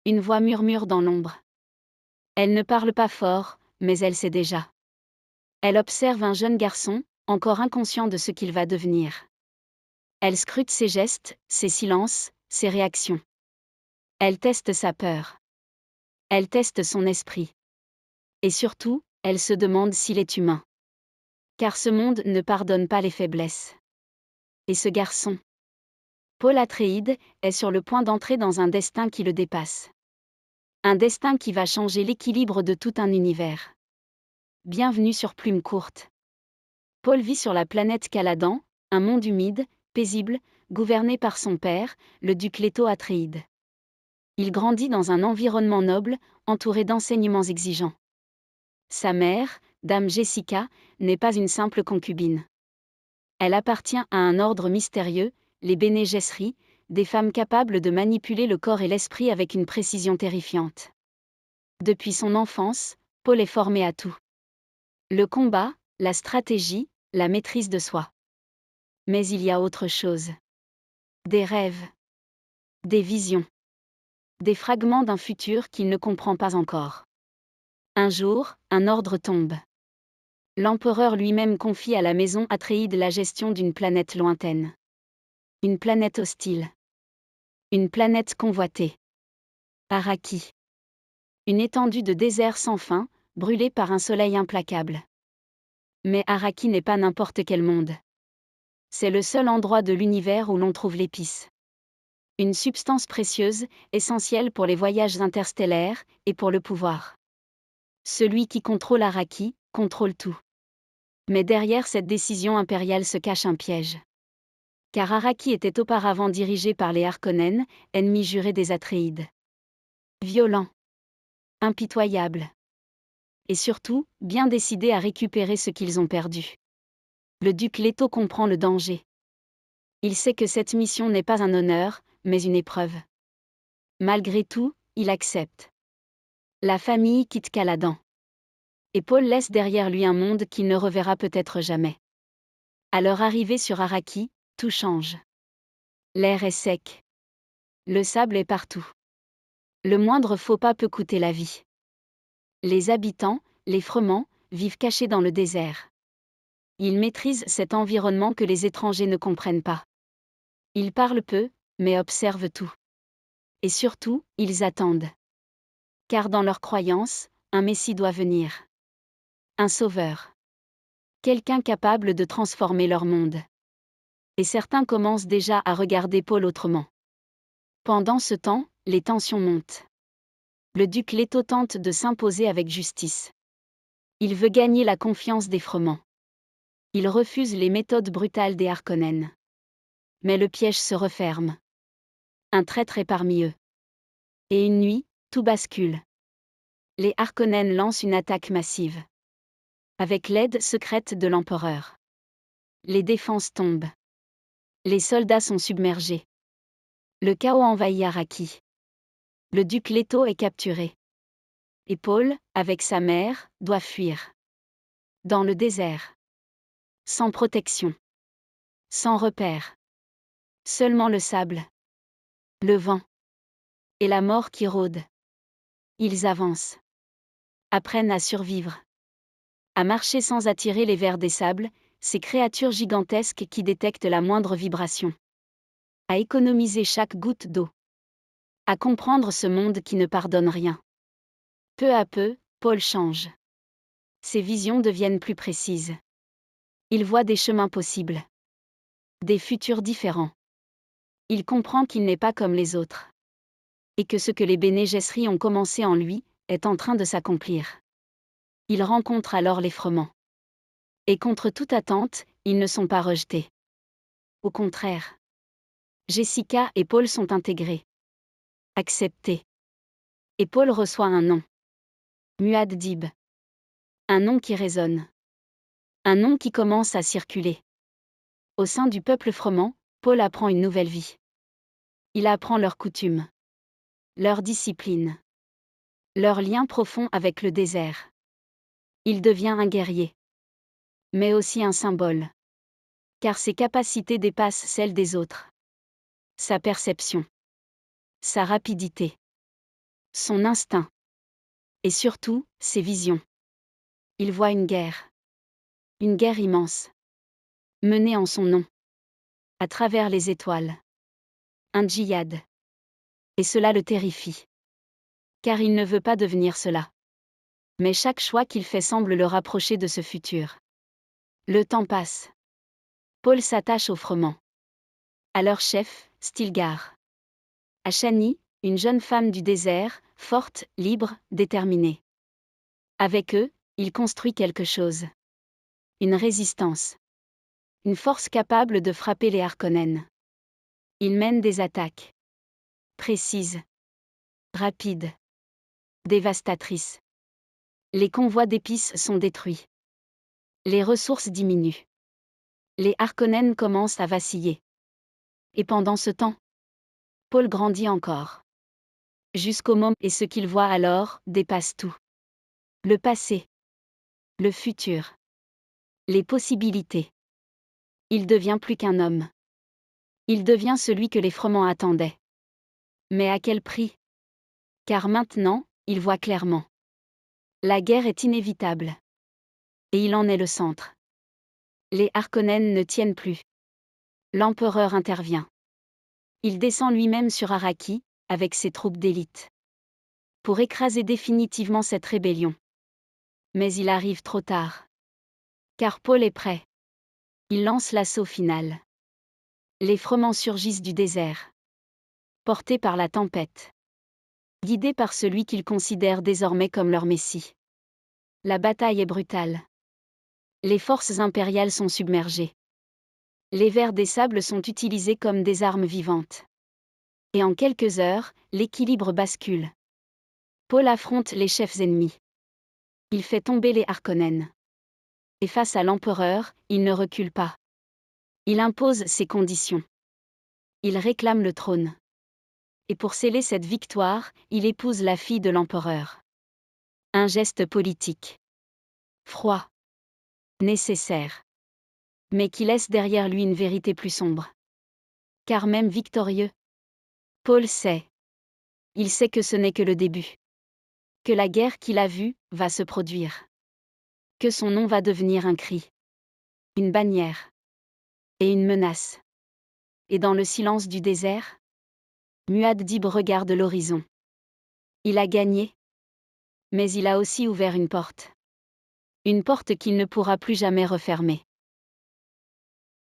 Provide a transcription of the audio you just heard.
Une voix murmure dans l'ombre. Elle ne parle pas fort, mais elle sait déjà. Elle observe un jeune garçon, encore inconscient de ce qu'il va devenir. Elle scrute ses gestes, ses silences, ses réactions. Elle teste sa peur. Elle teste son esprit. Et surtout, elle se demande s'il est humain. Car ce monde ne pardonne pas les faiblesses. Et ce garçon, Paul Atreides, est sur le point d'entrer dans un destin qui le dépasse. Un destin qui va changer l'équilibre de tout un univers. Bienvenue sur Plume Courte. Paul vit sur la planète Caladan, un monde humide, paisible, gouverné par son père, le duc Leto Atreides. Il grandit dans un environnement noble, entouré d'enseignements exigeants. Sa mère, Dame Jessica, n'est pas une simple concubine. Elle appartient à un ordre mystérieux, les Bene Gesserit, des femmes capables de manipuler le corps et l'esprit avec une précision terrifiante. Depuis son enfance, Paul est formé à tout. Le combat, la stratégie, la maîtrise de soi. Mais il y a autre chose. Des rêves. Des visions. Des fragments d'un futur qu'il ne comprend pas encore. Un jour, un ordre tombe. L'empereur lui-même confie à la maison Atreides la gestion d'une planète lointaine. Une planète hostile. Une planète convoitée. Araki. Une étendue de désert sans fin, brûlée par un soleil implacable. Mais Araki n'est pas n'importe quel monde. C'est le seul endroit de l'univers où l'on trouve l'épice. Une substance précieuse, essentielle pour les voyages interstellaires, et pour le pouvoir. Celui qui contrôle Araki, contrôle tout. Mais derrière cette décision impériale se cache un piège. Car Araki était auparavant dirigé par les Harkonnen, ennemis jurés des Atreides. Violents. Impitoyables. Et surtout, bien décidés à récupérer ce qu'ils ont perdu. Le duc Leto comprend le danger. Il sait que cette mission n'est pas un honneur, mais une épreuve. Malgré tout, il accepte. La famille quitte Caladan. Et Paul laisse derrière lui un monde qu'il ne reverra peut-être jamais. À leur arrivée sur Araki, tout change. L'air est sec. Le sable est partout. Le moindre faux pas peut coûter la vie. Les habitants, les Fremans, vivent cachés dans le désert. Ils maîtrisent cet environnement que les étrangers ne comprennent pas. Ils parlent peu, mais observent tout. Et surtout, ils attendent. Car dans leur croyance, un Messie doit venir. Un sauveur. Quelqu'un capable de transformer leur monde. Et certains commencent déjà à regarder Paul autrement. Pendant ce temps, les tensions montent. Le duc Leto tente de s'imposer avec justice. Il veut gagner la confiance des Fremans. Il refuse les méthodes brutales des Harkonnen. Mais le piège se referme. Un traître est parmi eux. Et une nuit, tout bascule. Les Harkonnen lancent une attaque massive. Avec l'aide secrète de l'empereur. Les défenses tombent. Les soldats sont submergés. Le chaos envahit Araki. Le duc Leto est capturé. Et Paul, avec sa mère, doit fuir. Dans le désert. Sans protection. Sans repère. Seulement le sable. Le vent. Et la mort qui rôde. Ils avancent. Apprennent à survivre. À marcher sans attirer les vers des sables, ces créatures gigantesques qui détectent la moindre vibration. À économiser chaque goutte d'eau. À comprendre ce monde qui ne pardonne rien. Peu à peu, Paul change. Ses visions deviennent plus précises. Il voit des chemins possibles. Des futurs différents. Il comprend qu'il n'est pas comme les autres. Et que ce que les Bene Gesserit ont commencé en lui, est en train de s'accomplir. Il rencontre alors les Fremans. Et contre toute attente, ils ne sont pas rejetés. Au contraire. Jessica et Paul sont intégrés. Acceptés. Et Paul reçoit un nom. Muad'Dib. Un nom qui résonne. Un nom qui commence à circuler. Au sein du peuple froment, Paul apprend une nouvelle vie. Il apprend leurs coutumes. Leur discipline. Leur lien profond avec le désert. Il devient un guerrier. Mais aussi un symbole. Car ses capacités dépassent celles des autres. Sa perception. Sa rapidité. son instinct. Et surtout, ses visions. Il voit une guerre. Une guerre immense. Menée en son nom. À travers les étoiles. Un djihad. Et cela le terrifie. Car il ne veut pas devenir cela. Mais chaque choix qu'il fait semble le rapprocher de ce futur. Le temps passe. Paul s'attache au froment. À leur chef, Stilgar. À Shani, une jeune femme du désert, forte, libre, déterminée. Avec eux, il construit quelque chose. Une résistance. Une force capable de frapper les Harkonnen. Il mène des attaques. Précises. Rapides. Dévastatrices. Les convois d'épices sont détruits. Les ressources diminuent. Les Harkonnen commencent à vaciller. Et pendant ce temps, Paul grandit encore. Jusqu'au moment et ce qu'il voit alors dépasse tout. Le passé. Le futur. Les possibilités. Il devient plus qu'un homme. Il devient celui que les Froment attendaient. Mais à quel prix? Car maintenant, il voit clairement. La guerre est inévitable. Et il en est le centre. Les Harkonnen ne tiennent plus. L'empereur intervient. Il descend lui-même sur Araki, avec ses troupes d'élite. Pour écraser définitivement cette rébellion. Mais il arrive trop tard. Car Paul est prêt. Il lance l'assaut final. Les Froment surgissent du désert. Portés par la tempête. Guidés par celui qu'ils considèrent désormais comme leur messie. La bataille est brutale. Les forces impériales sont submergées. Les vers des sables sont utilisés comme des armes vivantes. Et en quelques heures, l'équilibre bascule. Paul affronte les chefs ennemis. Il fait tomber les Harkonnen. Et face à l'empereur, il ne recule pas. Il impose ses conditions. Il réclame le trône. Et pour sceller cette victoire, il épouse la fille de l'empereur. Un geste politique. Froid. Nécessaire. Mais qui laisse derrière lui une vérité plus sombre. Car même victorieux, Paul sait. Il sait que ce n'est que le début. Que la guerre qu'il a vue va se produire. Que son nom va devenir un cri. Une bannière. Et une menace. Et dans le silence du désert, Muad'Dib regarde l'horizon. Il a gagné. Mais il a aussi ouvert une porte. Une porte qu'il ne pourra plus jamais refermer.